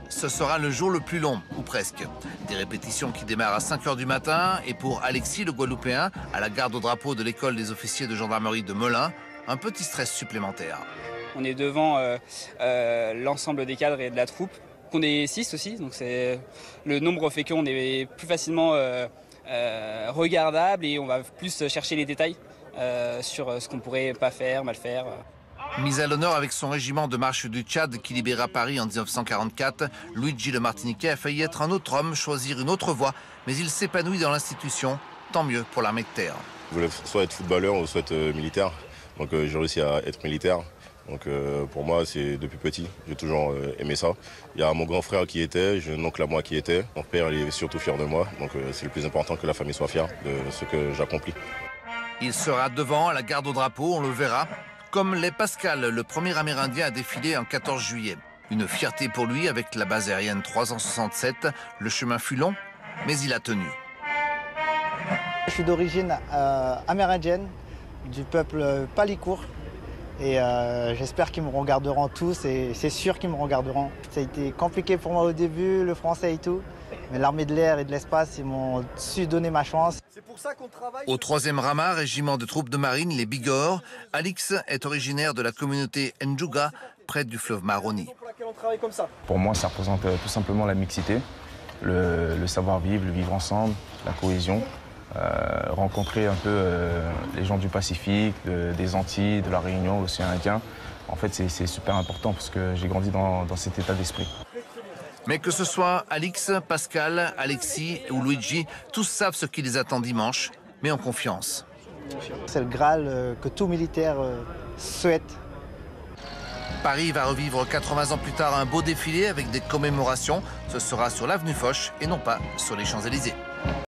Ce sera le jour le plus long, ou presque. Des répétitions qui démarrent à 5 h du matin et pour Alexis, le Guadeloupéen, à la garde au drapeau de l'école des officiers de gendarmerie de Melun, un petit stress supplémentaire. On est devant l'ensemble des cadres et de la troupe. On est 6 aussi, donc le nombre fait qu'on est plus facilement regardable et on va plus chercher les détails sur ce qu'on pourrait pas faire, mal faire. Mis à l'honneur avec son régiment de marche du Tchad qui libéra Paris en 1944, Luigi le Martiniquais a failli être un autre homme, choisir une autre voie, mais il s'épanouit dans l'institution. Tant mieux pour l'armée de terre. Je voulais soit être footballeur ou soit militaire, donc j'ai réussi à être militaire. Donc pour moi, c'est depuis petit, j'ai toujours aimé ça. Il y a mon grand frère qui était, j'ai un oncle à moi qui était. Mon père il est surtout fier de moi, donc c'est le plus important que la famille soit fière de ce que j'accomplis. Il sera devant à la garde au drapeau, on le verra. Comme l'est Pascal, le premier Amérindien à défiler en 14 juillet. Une fierté pour lui avec la base aérienne 367. Le chemin fut long, mais il a tenu. Je suis d'origine amérindienne, du peuple Palikour. Et j'espère qu'ils me regarderont tous et c'est sûr qu'ils me regarderont. Ça a été compliqué pour moi au début, le français et tout. Mais l'armée de l'air et de l'espace, ils m'ont su donner ma chance. C'est pour ça qu'on travaille. Au 3e Rama, régiment de troupes de marine, les Bigorres, Alix est originaire de la communauté Ndjouga, près du fleuve Maroni. Pour moi, ça représente tout simplement la mixité, le savoir-vivre, le vivre ensemble, la cohésion. Rencontrer un peu les gens du Pacifique, des Antilles, de la Réunion, l'océan Indien. En fait, c'est super important parce que j'ai grandi dans cet état d'esprit. Mais que ce soit Alix, Pascal, Alexis ou Luigi, tous savent ce qui les attend dimanche, mais en confiance. C'est le Graal que tout militaire souhaite. Paris va revivre 80 ans plus tard un beau défilé avec des commémorations. Ce sera sur l'avenue Foch et non pas sur les Champs-Élysées.